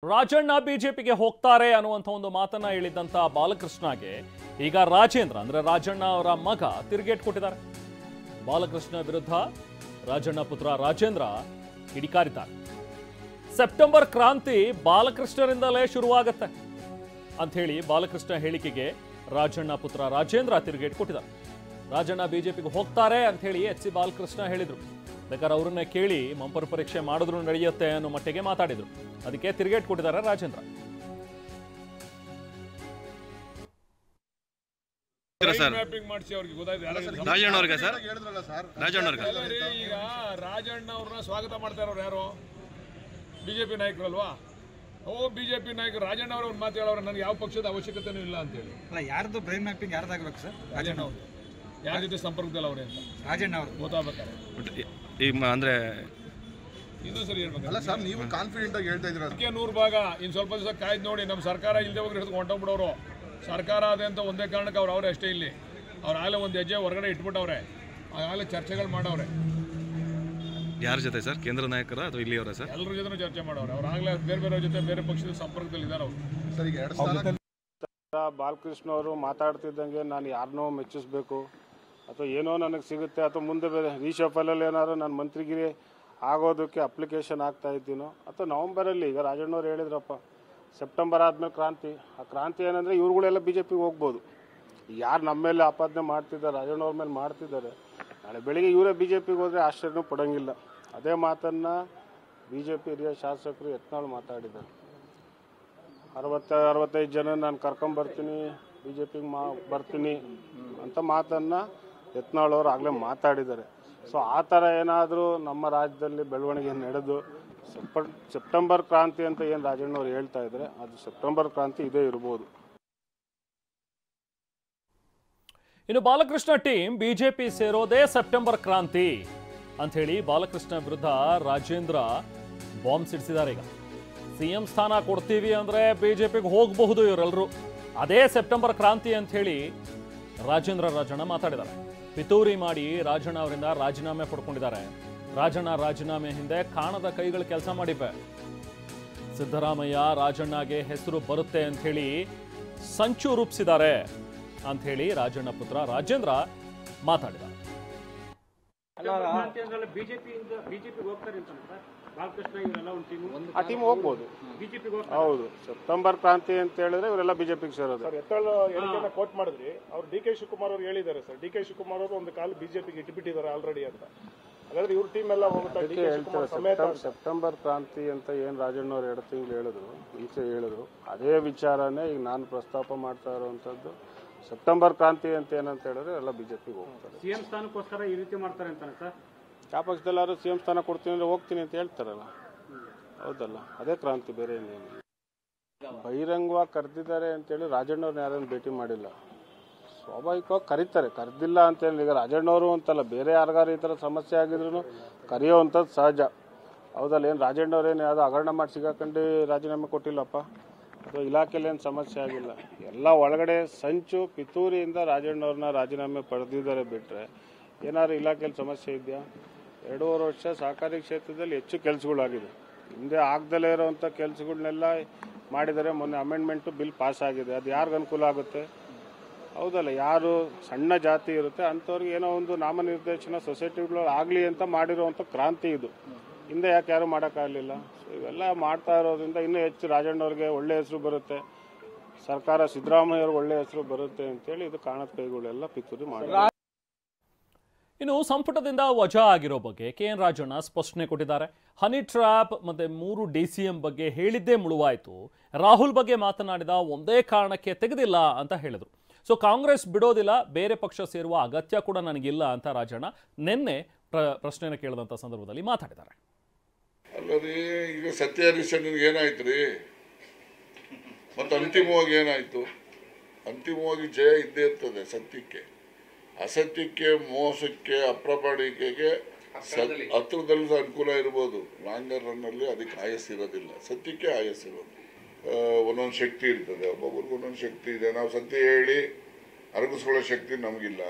ರಾಜಣ್ಣ ಬಿಜೆಪಿಗೆ ಹೋಗ್ತಾರೆ ಅನ್ನುವಂಥ ಒಂದು ಮಾತನ್ನ ಹೇಳಿದಂತ ಬಾಲಕೃಷ್ಣಗೆ ಈಗ ರಾಜೇಂದ್ರ ಅಂದ್ರೆ ರಾಜಣ್ಣ ಅವರ ಮಗ ತಿರುಗೇಟ್ ಕೊಟ್ಟಿದ್ದಾರೆ. ಬಾಲಕೃಷ್ಣ ವಿರುದ್ಧ ರಾಜಣ್ಣ ಪುತ್ರ ರಾಜೇಂದ್ರ ಕಿಡಿಕಾರಿದ್ದಾರೆ. ಸೆಪ್ಟೆಂಬರ್ ಕ್ರಾಂತಿ ಬಾಲಕೃಷ್ಣರಿಂದಲೇ ಶುರುವಾಗುತ್ತೆ ಅಂತ ಹೇಳಿ ಬಾಲಕೃಷ್ಣ ಹೇಳಿಕೆಗೆ ರಾಜಣ್ಣ ಪುತ್ರ ರಾಜೇಂದ್ರ ತಿರುಗೇಟ್ ಕೊಟ್ಟಿದ್ದಾರೆ. ರಾಜಣ್ಣ ಬಿಜೆಪಿಗೆ ಹೋಗ್ತಾರೆ ಅಂತ ಹೇಳಿ ಎಚ್.ಸಿ. ಬಾಲಕೃಷ್ಣ ಹೇಳಿದ್ರು. ಬೇಕಾದ್ರೆ ಅವ್ರನ್ನೇ ಕೇಳಿ ಮಂಪರ್ ಪರೀಕ್ಷೆ ಮಾಡಿದ್ರು ನಡೆಯುತ್ತೆ ಅನ್ನೋ ಮಟ್ಟಿಗೆ ಮಾತಾಡಿದ್ರು. ಅದಕ್ಕೆ ತಿರುಗೇಟ್ ಕೊಟ್ಟಿದ್ದಾರೆ ರಾಜೇಂದ್ರ. ಈಗ ರಾಜಣ್ಣ ಅವ್ರನ್ನ ಸ್ವಾಗತ ಮಾಡ್ತಾ ಇರೋರು ಯಾರು? ಬಿಜೆಪಿ ನಾಯಕರು ಅಲ್ವಾ? ಬಿಜೆಪಿ ನಾಯಕರು ರಾಜಣ್ಣ ಅವ್ರ ಒಂದು ಮಾತು ಹೇಳೋರು, ನನಗೆ ಯಾವ ಪಕ್ಷದ ಅವಶ್ಯಕತೆನೂ ಇಲ್ಲ ಅಂತ ಹೇಳಿ. ಅಲ್ಲ, ಯಾರ್ದು ಬ್ರೈನ್ ಮ್ಯಾಪಿಂಗ್ ಯಾರ್ದಾಗಬೇಕು ಸರ್? ರಾಜಣ್ಣ ಅವರು ಯಾರ ಜೊತೆ ಸಂಪರ್ಕದಲ್ಲಿ ಅವ್ರೆ ಅಂತ ರಾಜಣ್ಣ ಅವರು ಗೊತ್ತಾಗಬೇಕಾರೆ ಅಂದ್ರೆ ಇನ್ನೊಂದ್ಸರಿ ಹೇಳ್ಬೇಕಲ್ಲ ಸರ್, ನೀವು ಕಾನ್ಫಿಡೆಂಟ್ ಆಗಿ ಹೇಳ್ತಾ ಇದ್ದೀರಾ. ಅದಕ್ಕೆ 100 ಭಾಗ ಇನ್ನು ಸ್ವಲ್ಪ ದಿವಸ ಕಾಯ್ದು ನೋಡಿ. ನಮ್ಮ ಸರ್ಕಾರ ಇಲ್ಲದೆ ಹೋಗಿ ಹಿಡಿದು ಹೊಂಟೋಗ್ಬಿಡೋರು. ಸರ್ಕಾರ ಅದೇ ಅಂತ ಒಂದೇ ಕಾರಣಕ್ಕೆ ಅವ್ರೆ ಅಷ್ಟೇ. ಇಲ್ಲಿ ಅವ್ರು ಆಗಲೇ ಒಂದು ಹೆಜ್ಜೆ ಹೊರಗಡೆ ಇಟ್ಬಿಟ್ಟವ್ರೆ. ಆಗಲೇ ಚರ್ಚೆಗಳು ಮಾಡವ್ರೆ. ಯಾರ ಜೊತೆ ಸರ್? ಕೇಂದ್ರ ನಾಯಕರ ಅಥವಾ ಇಲ್ಲಿಯವರ ಸರ್? ಎಲ್ಲರ ಜೊತೆ ಚರ್ಚೆ ಮಾಡವ್ರೆ. ಅವ್ರು ಆಗಲೇ ಬೇರೆ ಜೊತೆ ಬೇರೆ ಪಕ್ಷದ ಸಂಪರ್ಕದಲ್ಲಿ ಇದ್ದಾರೆ ಅವರು. ಸರ್, ಈಗ 2 ಸ್ಥಾನ ಬಾಲಕೃಷ್ಣ ಅವರು ಮಾತಾಡ್ತಿದ್ದಂಗೆ ನಾನು ಯಾರನ್ನೋ ಮೆಚ್ಚಿಸ್ಬೇಕು ಅಥವಾ ಏನೋ ನನಗೆ ಸಿಗುತ್ತೆ ಅಥವಾ ಮುಂದೆ ಬೇರೆ ರೀಶಫಲಲ್ಲಿ ಏನಾದ್ರು ನಾನು ಮಂತ್ರಿಗಿರಿ ಆಗೋದಕ್ಕೆ ಅಪ್ಲಿಕೇಶನ್ ಆಗ್ತಾ ಇದ್ದೀನೋ ಅಥವಾ ನವಂಬರಲ್ಲಿ ಈಗ ರಾಜಣ್ಣವ್ರು ಹೇಳಿದ್ರಪ್ಪ ಸೆಪ್ಟೆಂಬರ್ ಆದಮೇಲೆ ಕ್ರಾಂತಿ. ಆ ಕ್ರಾಂತಿ ಏನಂದರೆ ಇವ್ರುಗಳೆಲ್ಲ ಬಿ ಜೆ ಪಿಗೆ ಹೋಗ್ಬೋದು. ಯಾರು ನಮ್ಮ ಮೇಲೆ ಆಪಾದನೆ ಮಾಡ್ತಿದ್ದಾರೆ, ರಾಜಣ್ಣವ್ರ ಮೇಲೆ ಮಾಡ್ತಿದ್ದಾರೆ, ನಾಳೆ ಬೆಳಿಗ್ಗೆ ಇವರೇ ಬಿ ಜೆ ಪಿಗೆ ಹೋದರೆ ಆಶ್ಚರ್ಯನೂ ಪಡೋಂಗಿಲ್ಲ. ಅದೇ ಮಾತನ್ನು ಬಿ ಜೆ ಪಿ ಹಿರಿಯ ಶಾಸಕರು ಯತ್ನಾಳ್ ಮಾತಾಡಿದ್ದಾರೆ. 60-65 ಜನ ನಾನು ಕರ್ಕೊಂಬರ್ತೀನಿ, ಬಿ ಜೆ ಪಿಗೆ ಬರ್ತೀನಿ ಅಂತ ಮಾತನ್ನು ಯತ್ನಾಳ್ ಅವರು ಆಗಲೇ ಮಾತಾಡಿದ್ದಾರೆ. ಸೊ ಆ ಥರ ಏನಾದರೂ ನಮ್ಮ ರಾಜ್ಯದಲ್ಲಿ ಬೆಳವಣಿಗೆ ನಡೆದು ಸೆಪ್ಟೆಂಬರ್ ಕ್ರಾಂತಿ ಅಂತ ಏನು ರಾಜಣ್ಣವ್ರು ಹೇಳ್ತಾ ಇದ್ದಾರೆ, ಅದು ಸೆಪ್ಟೆಂಬರ್ ಕ್ರಾಂತಿ ಇದೇ ಇರ್ಬೋದು. ಇನ್ನು ಬಾಲಕೃಷ್ಣ ಟೀಮ್ ಬಿಜೆಪಿ ಸೇರೋದೇ ಸೆಪ್ಟೆಂಬರ್ ಕ್ರಾಂತಿ ಅಂತ ಹೇಳಿ ಬಾಲಕೃಷ್ಣ ವಿರುದ್ಧ ರಾಜೇಂದ್ರ ಬಾಂಬ್ ಸಿಡಿಸಿದ್ದಾರೆ. ಈಗ ಸಿಎಂ ಸ್ಥಾನ ಕೊಡ್ತೀವಿ ಅಂದ್ರೆ ಬಿಜೆಪಿಗೆ ಹೋಗಬಹುದು ಇವರೆಲ್ಲರೂ, ಅದೇ ಸೆಪ್ಟೆಂಬರ್ ಕ್ರಾಂತಿ ಅಂತ ಹೇಳಿ ರಾಜಣ್ಣ ಮಾತಾಡಿದ್ದಾರೆ. ಪಿತೂರಿ ಮಾಡಿ ರಾಜಣ್ಣ ಅವರಿಂದ ರಾಜೀನಾಮೆ ಪಡ್ಕೊಂಡಿದ್ದಾರೆ. ರಾಜಣ್ಣ ರಾಜೀನಾಮೆ ಹಿಂದೆ ಕಾಣದ ಕೈಗಳು ಕೆಲಸ ಮಾಡಿವೆ. ಸಿದ್ದರಾಮಯ್ಯ ರಾಜಣ್ಣಗೆ ಹೆಸರು ಬರುತ್ತೆ ಅಂತ ಹೇಳಿ ಸಂಚು ರೂಪಿಸಿದ್ದಾರೆ ಅಂತ ಹೇಳಿ ರಾಜಣ್ಣ ಪುತ್ರ ರಾಜೇಂದ್ರ ಮಾತಾಡಿದ್ದಾರೆ. ಆ ಟೀಮ್ ಹೋಗ್ಬೋದು. ಹೌದು, ಸೆಪ್ಟೆಂಬರ್ ಕ್ರಾಂತಿ ಅಂತ ಹೇಳಿದ್ರೆ ಇವರೆಲ್ಲ ಬಿಜೆಪಿಗೆ ಸೇರೋದು. ಹೇಳಿಕೆನ ಕೋಟ್ ಮಾಡಿದ್ರಿ. ಅವ್ರು ಡಿ.ಕೆ. ಶಿವಕುಮಾರ್ ಅವರು ಹೇಳಿದ್ದಾರೆ ಸರ್. ಡಿ.ಕೆ. ಶಿವಕುಮಾರ್ ಅವರು ಒಂದು ಕಾಲ ಬಿಜೆಪಿಗೆ ಇಟ್ಬಿಟ್ಟಿದ್ದಾರೆ ಆಲ್ರೆಡಿ ಅಂತ. ಹಾಗಾದ್ರೆ ಇವ್ರ ಟೀಮ್ ಎಲ್ಲ ಹೇಳ್ತಾರೆ ಸೆಪ್ಟೆಂಬರ್ ಕ್ರಾಂತಿ ಅಂತ ಏನು ರಾಜಣ್ಣವ್ರು 2 ತಿಂಗಳು ಹೇಳಿದ್ರು, ಈಚೆ ಹೇಳಿದ್ರು, ಅದೇ ವಿಚಾರನೇ ಈಗ ನಾನು ಪ್ರಸ್ತಾಪ ಮಾಡ್ತಾ ಇರುವಂತದ್ದು. ಸೆಪ್ಟೆಂಬರ್ ಕ್ರಾಂತಿ ಅಂತ ಏನಂತ ಹೇಳಿದ್ರೆ ಎಲ್ಲ ಬಿಜೆಪಿಗೆ ಹೋಗ್ತಾರೆ. ಸಿಎಂ ಸ್ಥಾನಕ್ಕೋಸ್ಕರ ಈ ರೀತಿ ಮಾಡ್ತಾರೆ ಅಂತಾನೆ ಸರ್? ಯಾವ ಪಕ್ಷದಲ್ಲಾದ್ರೂ ಸಿಎಂ ಸ್ಥಾನ ಕೊಡ್ತೀನಿ ಅಂದ್ರೆ ಹೋಗ್ತೀನಿ ಅಂತ ಹೇಳ್ತಾರಲ್ಲ, ಹೌದಲ್ಲ, ಅದೇ ಕ್ರಾಂತಿ, ಬೇರೆ ಏನೇನು. ಬಹಿರಂಗವಾಗಿ ಕರೆದಿದ್ದಾರೆ ಅಂತೇಳಿ ರಾಜಣ್ಣವ್ರನ್ನ ಯಾರನ್ನು ಭೇಟಿ ಮಾಡಿಲ್ಲ. ಸ್ವಾಭಾವಿಕವಾಗಿ ಕರೀತಾರೆ, ಕರೆದಿಲ್ಲ ಅಂತೇಳಿ. ಈಗ ರಾಜಣ್ಣವರು ಅಂತಲ್ಲ, ಬೇರೆ ಯಾರಿಗಾರು ಈ ಥರ ಸಮಸ್ಯೆ ಆಗಿದ್ರು ಕರೆಯೋವಂಥದ್ದು ಸಹಜ, ಹೌದಲ್ಲ. ಏನು ರಾಜಣ್ಣವ್ರೇನು ಯಾವುದೋ ಹಗರಣ ಮಾಡಿ ಸಿಗಾಕೊಂಡು ರಾಜೀನಾಮೆ ಕೊಟ್ಟಿಲ್ಲಪ್ಪ, ಅಥವಾ ಇಲಾಖೆಯಲ್ಲಿ ಏನು ಸಮಸ್ಯೆ ಆಗಿಲ್ಲ. ಎಲ್ಲ ಒಳಗಡೆ ಸಂಚು ಪಿತೂರಿಯಿಂದ ರಾಜಣ್ಣವ್ರನ್ನ ರಾಜೀನಾಮೆ ಪಡೆದಿದ್ದಾರೆ ಬಿಟ್ಟರೆ ಏನಾದ್ರು ಇಲಾಖೆಯಲ್ಲಿ ಸಮಸ್ಯೆ ಇದೆಯಾ? 2.5 ವರ್ಷ ಸಹಕಾರಿ ಕ್ಷೇತ್ರದಲ್ಲಿ ಹೆಚ್ಚು ಕೆಲಸಗಳಾಗಿದೆ. ಹಿಂದೆ ಆಗದಲ್ಲೇ ಇರೋವಂಥ ಕೆಲಸಗಳನ್ನೆಲ್ಲ ಮಾಡಿದರೆ. ಮೊನ್ನೆ ಅಮೆಂಡ್ಮೆಂಟು ಬಿಲ್ ಪಾಸ್ ಆಗಿದೆ. ಅದು ಯಾರಿಗೆ ಅನುಕೂಲ ಆಗುತ್ತೆ? ಹೌದಲ್ಲ, ಯಾರು ಸಣ್ಣ ಜಾತಿ ಇರುತ್ತೆ ಅಂಥವ್ರಿಗೆ ಏನೋ ಒಂದು ನಾಮನಿರ್ದೇಶನ ಸೊಸೈಟಿಗಳು ಆಗಲಿ ಅಂತ ಮಾಡಿರೋವಂಥ ಕ್ರಾಂತಿ ಇದು. ಹಿಂದೆ ಯಾಕೆ ಯಾರು ಮಾಡೋಕ್ಕಾಗಲಿಲ್ಲ? ಸೊ ಇವೆಲ್ಲ ಮಾಡ್ತಾ ಇರೋದ್ರಿಂದ ಇನ್ನೂ ಹೆಚ್ಚು ರಾಜಣ್ಣವ್ರಿಗೆ ಒಳ್ಳೆ ಹೆಸರು ಬರುತ್ತೆ, ಸರ್ಕಾರ ಸಿದ್ದರಾಮಯ್ಯವ್ರಿಗೆ ಒಳ್ಳೆ ಹೆಸರು ಬರುತ್ತೆ ಅಂತೇಳಿ ಇದು ಕಾಣದ ಕೈಗಳೆಲ್ಲ ಪಿತೂರಿ ಮಾಡಿದ್ದಾರೆ. ಇನ್ನು ಸಂಪುಟದಿಂದ ವಜಾ ಆಗಿರೋ ಬಗ್ಗೆ ಕೆ.ಎನ್. ರಾಜಣ್ಣ ಸ್ಪಷ್ಟನೆ ಕೊಟ್ಟಿದ್ದಾರೆ. ಹನಿ ಟ್ರ್ಯಾಪ್ ಮತ್ತೆ 3 DCM ಬಗ್ಗೆ ಹೇಳಿದ್ದೇ ಮುಳುವಾಯಿತು. ರಾಹುಲ್ ಬಗ್ಗೆ ಮಾತನಾಡಿದ ಒಂದೇ ಕಾರಣಕ್ಕೆ ತೆಗೆದಿಲ್ಲ ಅಂತ ಹೇಳಿದ್ರು. ಸೊ ಕಾಂಗ್ರೆಸ್ ಬಿಡೋದಿಲ್ಲ, ಬೇರೆ ಪಕ್ಷ ಸೇರುವ ಅಗತ್ಯ ಕೂಡ ನನಗಿಲ್ಲ ಅಂತ ರಾಜಣ್ಣ ನಿನ್ನೆ ಪ್ರಶ್ನೆನ ಕೇಳಿದಂಥ ಸಂದರ್ಭದಲ್ಲಿ ಮಾತಾಡಿದ್ದಾರೆ. ಅಲ್ಲದೆ ಈಗ ಸತ್ಯ ಹರಿಶ್ಚಂದ್ರನಿಗೆ ಏನಾಯ್ತು ರೀ? ಮತ್ತು ಅಂತಿಮವಾಗಿ ಏನಾಯ್ತು? ಅಂತಿಮವಾಗಿ ಜಯ ಇದ್ದೇ ಇರ್ತದೆ ಸತ್ಯಕ್ಕೆ. ಅಸತ್ಯಕ್ಕೆ, ಮೋಸಕ್ಕೆ, ಅಪ್ರಾಮಾಣಿಕೆಗೆ ಹತ್ರದಲ್ಲಿ ಅನುಕೂಲ ಇರ್ಬೋದು, ಲಾಂಗರ್ ರನ್ನಲ್ಲಿ ಅದಕ್ಕೆ ಆಯಸ್ಸಿರೋದಿಲ್ಲ. ಸತ್ಯಕ್ಕೆ ಆಯಸ್ಸಿರೋದು. ಒಂದೊಂದು ಶಕ್ತಿ ಇರ್ತದೆ, ಒಬ್ಬೊಬ್ರಿಗೆ ಒಂದೊಂದು ಶಕ್ತಿ ಇದೆ. ನಾವು ಸತ್ಯ ಹೇಳಿ ಅರಗಿಸ್ಕೊಳ್ಳೋ ಶಕ್ತಿ ನಮಗಿಲ್ಲ.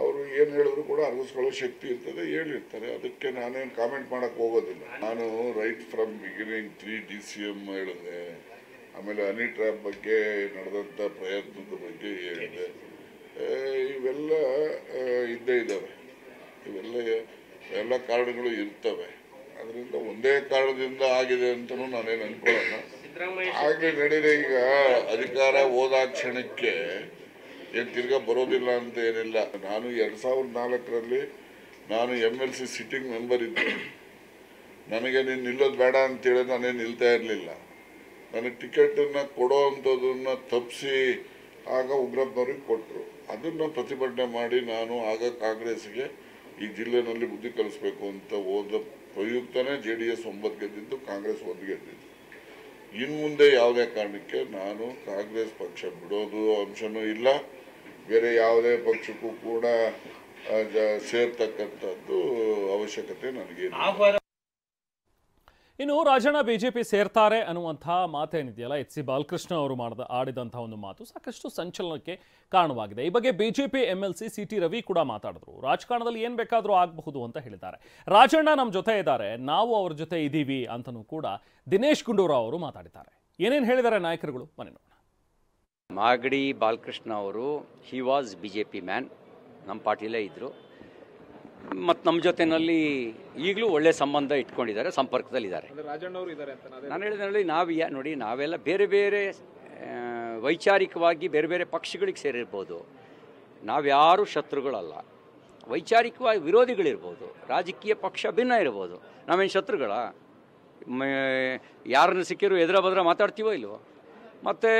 ಅವರು ಏನು ಹೇಳಿದ್ರು ಕೂಡ ಅರಗಿಸ್ಕೊಳ್ಳೋ ಶಕ್ತಿ ಇರ್ತದೆ, ಹೇಳಿರ್ತಾರೆ. ಅದಕ್ಕೆ ನಾನೇನು ಕಾಮೆಂಟ್ ಮಾಡೋಕ್ಕೆ ಹೋಗೋದಿಲ್ಲ. ನಾನು ರೈಟ್ ಫ್ರಮ್ ಬಿಗಿನಿಂಗ್ 3 DCM ಹೇಳಿದೆ, ಆಮೇಲೆ ಹನಿ ಟ್ರ್ಯಾಪ್ ಬಗ್ಗೆ ನಡೆದಂಥ ಪ್ರಯತ್ನದ ಬಗ್ಗೆ ಹೇಳಿದೆ. ಇವೆಲ್ಲ ಇದ್ದೇ ಇದ್ದಾವೆ, ಇವೆಲ್ಲ ಕಾರಣಗಳು ಇರ್ತವೆ. ಅದರಿಂದ ಒಂದೇ ಕಾರಣದಿಂದ ಆಗಿದೆ ಅಂತಲೂ ನಾನೇನು ಅನ್ಕೊಳ್ಳೋಣ. ಆಗಲೇ ನಡೀದೆ. ಈಗ ಅಧಿಕಾರ ಹೋದ ಕ್ಷಣಕ್ಕೆ ಏನು ತಿರ್ಗಾ ಬರೋದಿಲ್ಲ ಅಂತ ಏನಿಲ್ಲ. ನಾನು 2004ರಲ್ಲಿ ನಾನು MLC ಸಿಟ್ಟಿಂಗ್ ಮೆಂಬರ್ ಇದ್ದೆ. ನನಗೆ ನೀನು ನಿಲ್ಲೋದು ಬೇಡ ಅಂತೇಳಿ ನಾನೇನು ನಿಲ್ತಾ ಇರಲಿಲ್ಲ. ನನಗೆ ಟಿಕೆಟನ್ನು ಕೊಡೋ ಅಂಥದ್ದನ್ನು ತಪ್ಪಿಸಿ ಆಗ ಉಗ್ರಪ್ಪನವ್ರಿಗೆ ಕೊಟ್ಟರು. ಅದನ್ನು ಪ್ರತಿಭಟನೆ ಮಾಡಿ ನಾನು ಆಗ ಕಾಂಗ್ರೆಸ್ಗೆ ಈ ಜಿಲ್ಲೆನಲ್ಲಿ ಬುದ್ಧಿ ಕಲಿಸ್ಬೇಕು ಅಂತ ಹೋದ ಪ್ರಯುಕ್ತನೇ JDS 9 ಗೆದ್ದಿದ್ದು, ಕಾಂಗ್ರೆಸ್ 1 ಗೆದ್ದಿದ್ದು. ಇನ್ನು ಮುಂದೆ ಯಾವುದೇ ಕಾರಣಕ್ಕೆ ನಾನು ಕಾಂಗ್ರೆಸ್ ಪಕ್ಷ ಬಿಡೋದು ಅಂಶನೂ ಇಲ್ಲ, ಬೇರೆ ಯಾವುದೇ ಪಕ್ಷಕ್ಕೂ ಕೂಡ ಸೇರ್ತಕ್ಕಂಥದ್ದು ಅವಶ್ಯಕತೆ ನನಗೇನು. ಇನ್ನು ರಾಜಣ್ಣ ಬಿಜೆಪಿ ಸೇರ್ತಾರೆ ಅನ್ನುವಂಥ ಮಾತೇನಿದೆಯಲ್ಲ, HC ಬಾಲಕೃಷ್ಣ ಅವರು ಆಡಿದಂಥ ಒಂದು ಮಾತು ಸಾಕಷ್ಟು ಸಂಚಲನಕ್ಕೆ ಕಾರಣವಾಗಿದೆ. ಈ ಬಗ್ಗೆ ಬಿಜೆಪಿ MLC CT ರವಿ ಕೂಡ ಮಾತಾಡಿದ್ರು. ರಾಜಕಾರಣದಲ್ಲಿ ಏನು ಬೇಕಾದರೂ ಆಗಬಹುದು ಅಂತ ಹೇಳಿದ್ದಾರೆ. ರಾಜಣ್ಣ ನಮ್ಮ ಜೊತೆ ಇದ್ದಾರೆ, ನಾವು ಅವ್ರ ಜೊತೆ ಇದ್ದೀವಿ ಅಂತಲೂ ಕೂಡ ದಿನೇಶ್ ಗುಂಡೂರಾವ್ ಅವರು ಮಾತಾಡಿದ್ದಾರೆ. ಏನೇನು ಹೇಳಿದ್ದಾರೆ ನಾಯಕರುಗಳು ಮನೆ ನೋಡೋಣ. ಮಾಗಡಿ ಬಾಲಕೃಷ್ಣ ಅವರು ಹಿ ವಾಸ್ BJP ಮ್ಯಾನ್, ನಮ್ಮ ಪಾರ್ಟಿಲೇ ಇದ್ದರು ಮತ್ತು ನಮ್ಮ ಜೊತೆಯಲ್ಲಿ ಈಗಲೂ ಒಳ್ಳೆ ಸಂಬಂಧ ಇಟ್ಕೊಂಡಿದ್ದಾರೆ, ಸಂಪರ್ಕದಲ್ಲಿದ್ದಾರೆ. ನಾನು ಹೇಳಿದಲ್ಲಿ ನೋಡಿ ನಾವೆಲ್ಲ ಬೇರೆ ಬೇರೆ ವೈಚಾರಿಕವಾಗಿ ಬೇರೆ ಬೇರೆ ಪಕ್ಷಗಳಿಗೆ ಸೇರಿರ್ಬೋದು, ನಾವ್ಯಾರೂ ಶತ್ರುಗಳಲ್ಲ. ವೈಚಾರಿಕವಾಗಿ ವಿರೋಧಿಗಳಿರ್ಬೋದು, ರಾಜಕೀಯ ಪಕ್ಷ ಭಿನ್ನ ಇರ್ಬೋದು, ನಾವೇನು ಶತ್ರುಗಳ? ಯಾರನ್ನು ಸಿಕ್ಕಿರೋ ಎದುರ ಬದ್ರ ಮಾತಾಡ್ತೀವೋ ಇಲ್ವೋ? ಮತ್ತು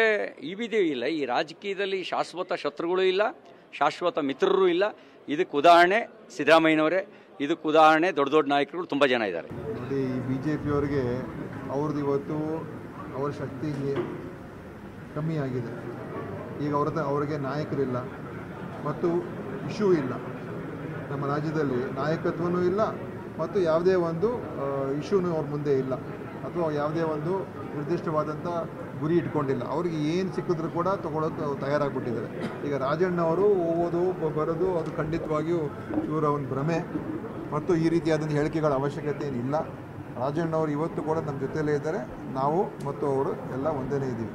ಇವಿದೇ ಇಲ್ಲ, ಈ ರಾಜಕೀಯದಲ್ಲಿ ಶಾಶ್ವತ ಶತ್ರುಗಳು ಇಲ್ಲ, ಶಾಶ್ವತ ಮಿತ್ರರು ಇಲ್ಲ. ಇದಕ್ಕೆ ಉದಾಹರಣೆ ಸಿದ್ದರಾಮಯ್ಯನವರೇ, ಇದಕ್ಕೆ ಉದಾಹರಣೆ ದೊಡ್ಡ ದೊಡ್ಡ ನಾಯಕರುಗಳು ತುಂಬ ಜನ ಇದ್ದಾರೆ. ನೋಡಿ, ಈ BJP ಅವರಿಗೆ ಅವ್ರದ್ದು ಇವತ್ತು ಅವರ ಶಕ್ತಿ ಕಮ್ಮಿ ಆಗಿದೆ. ಈಗ ಅವ್ರಿಗೆ ನಾಯಕರಿಲ್ಲ ಮತ್ತು ಇಶ್ಯೂ ಇಲ್ಲ. ನಮ್ಮ ರಾಜ್ಯದಲ್ಲಿ ನಾಯಕತ್ವನೂ ಇಲ್ಲ ಮತ್ತು ಯಾವುದೇ ಒಂದು ಇಶ್ಯೂನೂ ಅವ್ರ ಮುಂದೆ ಇಲ್ಲ, ಅಥವಾ ಯಾವುದೇ ಒಂದು ನಿರ್ದಿಷ್ಟವಾದಂಥ ಗುರಿ ಇಟ್ಕೊಂಡಿಲ್ಲ. ಅವ್ರಿಗೆ ಏನು ಸಿಕ್ಕಿದ್ರು ಕೂಡ ತೊಗೊಳಕ್ಕೆ ತಯಾರಾಗಿಬಿಟ್ಟಿದ್ದಾರೆ. ಈಗ ರಾಜಣ್ಣ ಅವರು ಹೋಗೋದು ಬರೋದು ಅದು ಖಂಡಿತವಾಗಿಯೂ ಇವರ ಒಂದು ಭ್ರಮೆ ಮತ್ತು ಈ ರೀತಿಯಾದಂಥ ಹೇಳಿಕೆಗಳ ಅವಶ್ಯಕತೆ ಏನಿಲ್ಲ. ರಾಜಣ್ಣ ಅವರು ಇವತ್ತು ಕೂಡ ನಮ್ಮ ಜೊತೆಯಲ್ಲೇ ಇದ್ದಾರೆ, ನಾವು ಮತ್ತು ಅವರು ಎಲ್ಲ ಒಂದೇ ಇದ್ದೀವಿ.